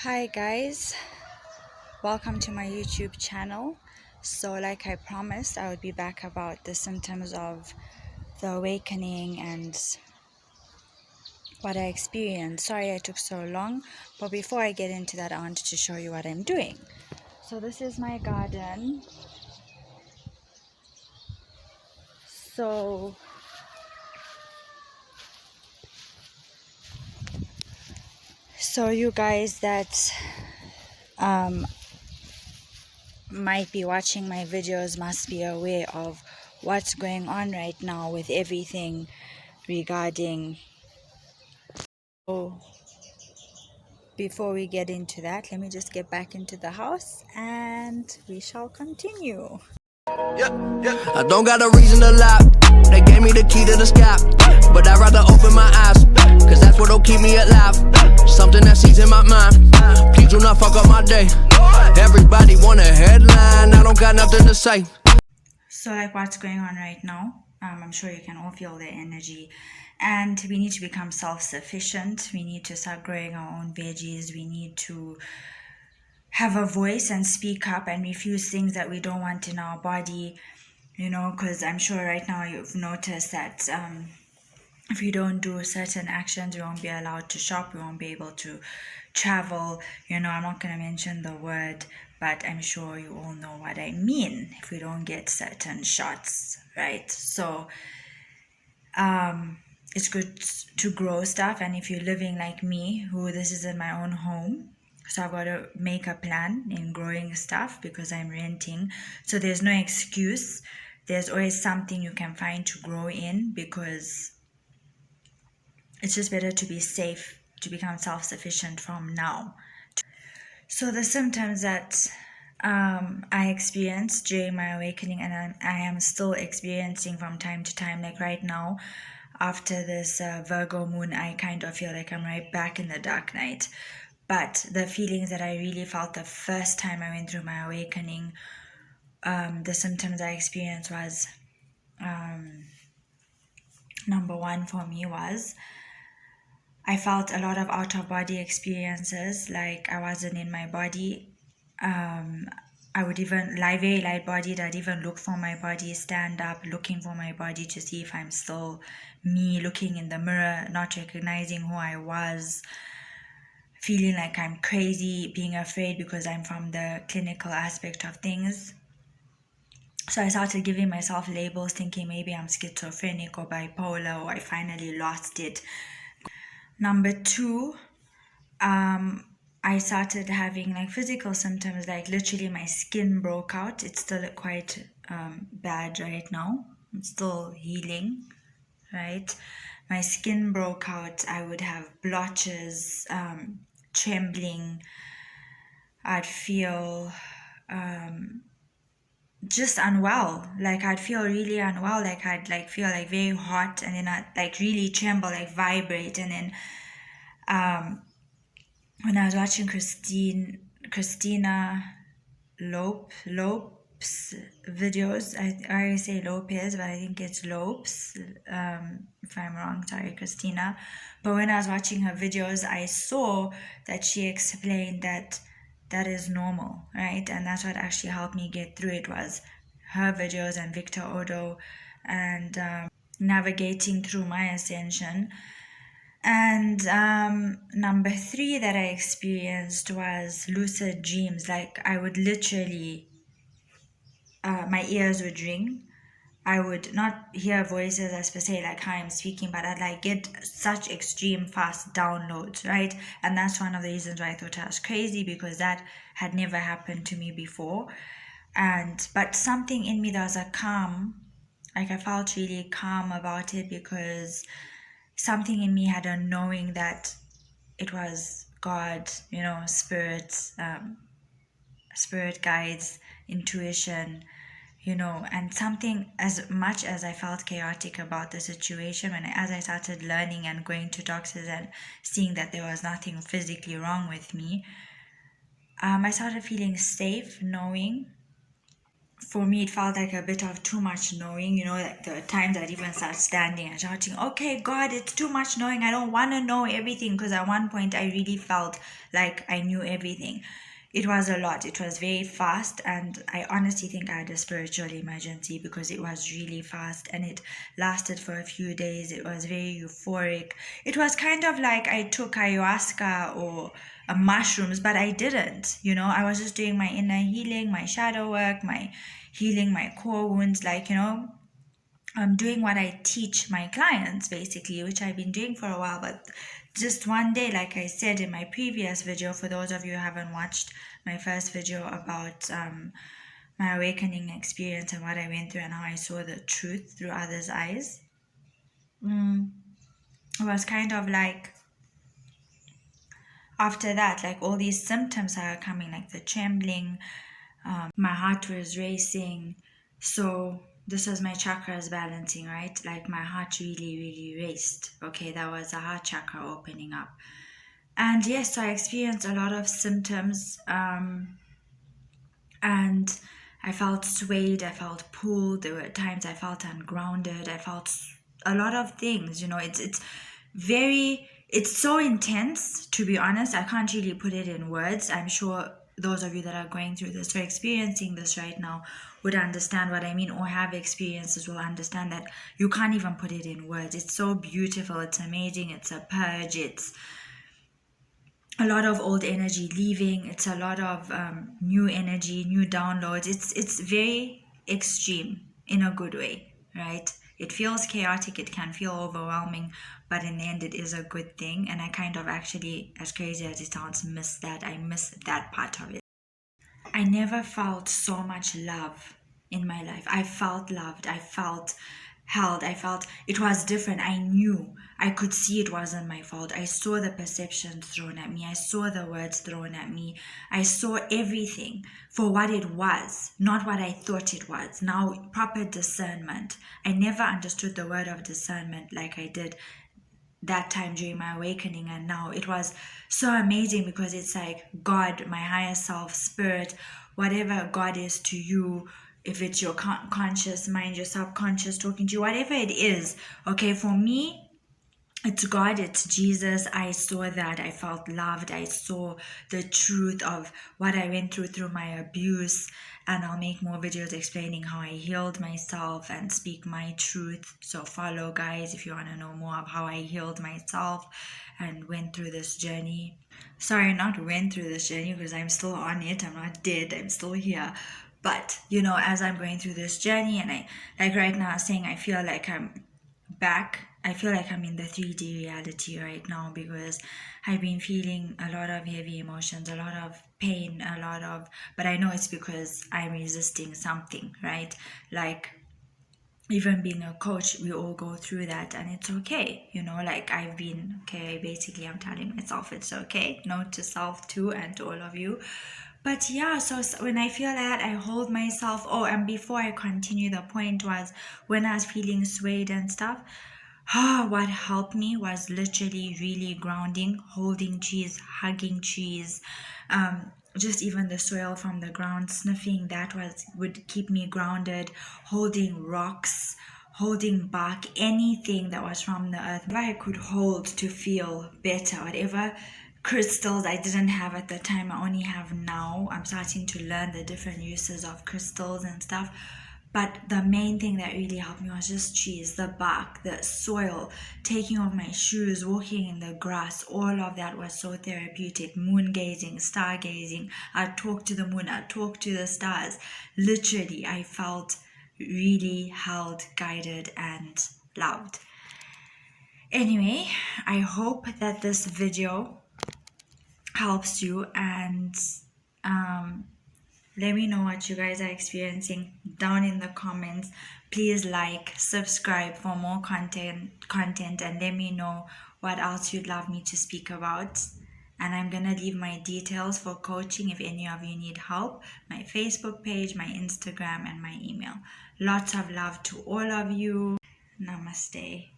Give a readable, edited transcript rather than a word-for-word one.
Hi guys, welcome to my YouTube channel. So like I promised, I would be back about the symptoms of the awakening and what I experienced. Sorry I took so long, but before I get into that, I wanted to show you what I'm doing. So this is my garden. So you guys that might be watching my videos must be aware of what's going on right now with everything regarding. So before we get into that, let me just get back into the house and we shall continue. I don't got a reason to lie. They gave me the key to the sky, but I'd rather open my eyes, cause that's what'll keep me alive. Something that sees in my mind. Please do not fuck up my day. Everybody want a headline, I don't got nothing to say. So like what's going on right now, I'm sure you can all feel the energy, and we need to become self-sufficient. We need to start growing our own veggies. We need to have a voice and speak up and refuse things that we don't want in our body, because I'm sure right now you've noticed that if you don't do certain actions, you won't be allowed to shop, you won't be able to travel. I'm not going to mention the word, but I'm sure you all know what I mean if we don't get certain shots, right? So it's good to grow stuff. And if you're living like me, who this is in my own home, so I've got to make a plan in growing stuff because I'm renting. So there's no excuse. There's always something you can find to grow in, because it's just better to be safe, to become self-sufficient from now. So the symptoms that I experienced during my awakening, and I am still experiencing from time to time, like right now, after this Virgo moon, I kind of feel like I'm right back in the dark night. But the feelings that I really felt the first time I went through my awakening, the symptoms I experienced was, number one for me was, I felt a lot of out of body experiences, like I wasn't in my body. I would even lie very light bodied. I'd even look for my body, stand up, looking for my body to see if I'm still me, looking in the mirror, not recognizing who I was, feeling like I'm crazy, being afraid because I'm from the clinical aspect of things. So I started giving myself labels, thinking maybe I'm schizophrenic or bipolar, or I finally lost it. Number two, I started having like physical symptoms, like literally my skin broke out. It's still quite bad right now. It's still healing, right? My skin broke out. I would have blotches, trembling. I'd feel just unwell. Like I'd feel really unwell. Like I'd like feel like very hot, and then I'd like really tremble, like vibrate, and then when I was watching Christina Lopes videos, I always say Lopez, but I think it's Lopes. If I'm wrong, sorry, Christina. But when I was watching her videos, I saw that she explained that that is normal, right? And that's what actually helped me get through it, was her videos and Victor Odo, and navigating through my ascension. And number three that I experienced was lucid dreams. Like I would literally, my ears would ring. I would not hear voices as per se, like how I'm speaking, but I'd like get such extreme fast downloads, right? And that's one of the reasons why I thought I was crazy, because that had never happened to me before. But something in me, there was a calm, like I felt really calm about it, because something in me had a knowing that it was God, spirit, spirit guides, intuition, and something. As much as I felt chaotic about the situation, as I started learning and going to doctors and seeing that there was nothing physically wrong with me, I started feeling safe, knowing for me, it felt like a bit of too much knowing, you know, like the times I'd even start standing and shouting, okay, God, it's too much knowing. I don't want to know everything, because at one point I really felt like I knew everything. It was a lot. It was very fast, and I honestly think I had a spiritual emergency because it was really fast and it lasted for a few days. It was very euphoric. It was kind of like I took ayahuasca or mushrooms, but I didn't. You know, I was just doing my inner healing, my shadow work, my healing my core wounds, like, you know, I'm doing what I teach my clients basically, which I've been doing for a while. But just one day, like I said in my previous video, for those of you who haven't watched my first video about my awakening experience and what I went through and how I saw the truth through others' eyes, it was kind of like, after that, like all these symptoms are coming, like the trembling, my heart was racing. So this was my chakras balancing, right? Like my heart really raced. Okay, that was a heart chakra opening up. And yes, so I experienced a lot of symptoms, and I felt swayed, I felt pulled. There were times I felt ungrounded. I felt a lot of things, you know. It's so intense, to be honest. I can't really put it in words. I'm sure those of you that are going through this or experiencing this right now would understand what I mean, or have experiences will understand that you can't even put it in words. It's so beautiful. It's amazing. It's a purge. It's a lot of old energy leaving. It's a lot of new energy, new downloads. It's very extreme in a good way, right? It feels chaotic, it can feel overwhelming, but in the end it is a good thing. And I kind of actually, as crazy as it sounds, miss that. I miss that part of it. I never felt so much love in my life. I felt loved. I felt held. I felt it was different. I knew. I could see it wasn't my fault. I saw the perceptions thrown at me. I saw the words thrown at me. I saw everything for what it was, not what I thought it was. Now, proper discernment. I never understood the word of discernment like I did that time during my awakening, and now it was so amazing because it's like God, my higher self, spirit, whatever God is to you, if it's your conscious mind, your subconscious talking to you, whatever it is, okay, for me, it's God, it's Jesus. I saw that. I felt loved. I saw the truth of what I went through my abuse. And I'll make more videos explaining how I healed myself and speak my truth. So follow, guys, if you want to know more of how I healed myself and went through this journey. Sorry, not went through this journey, because I'm still on it. I'm not dead. I'm still here. But, you know, as I'm going through this journey, and I, like right now, saying I feel like I'm back. I feel like I'm in the 3D reality right now, because I've been feeling a lot of heavy emotions, a lot of pain, but I know it's because I'm resisting something, right? Like, even being a coach, we all go through that, and it's okay, you know, like I'm telling myself it's okay. Note to self too, and to all of you. But yeah, so when I feel that, I hold myself. Oh, and before I continue, the point was when I was feeling swayed and stuff, what helped me was literally really grounding, holding trees, hugging trees, just even the soil from the ground, sniffing that would keep me grounded, holding rocks, holding bark, anything that was from the earth, whatever I could hold to feel better, whatever crystals I didn't have at the time, I only have now. I'm starting to learn the different uses of crystals and stuff. But the main thing that really helped me was just trees, the bark, the soil, taking off my shoes, walking in the grass. All of that was so therapeutic. Moon gazing, stargazing. I'd talk to the moon, I'd talk to the stars. Literally, I felt really held, guided, and loved. Anyway, I hope that this video helps you, and let me know what you guys are experiencing down in the comments. Please like, subscribe for more content, and let me know what else you'd love me to speak about. And I'm gonna leave my details for coaching if any of you need help, my Facebook page, my Instagram, and my email. Lots of love to all of you. Namaste.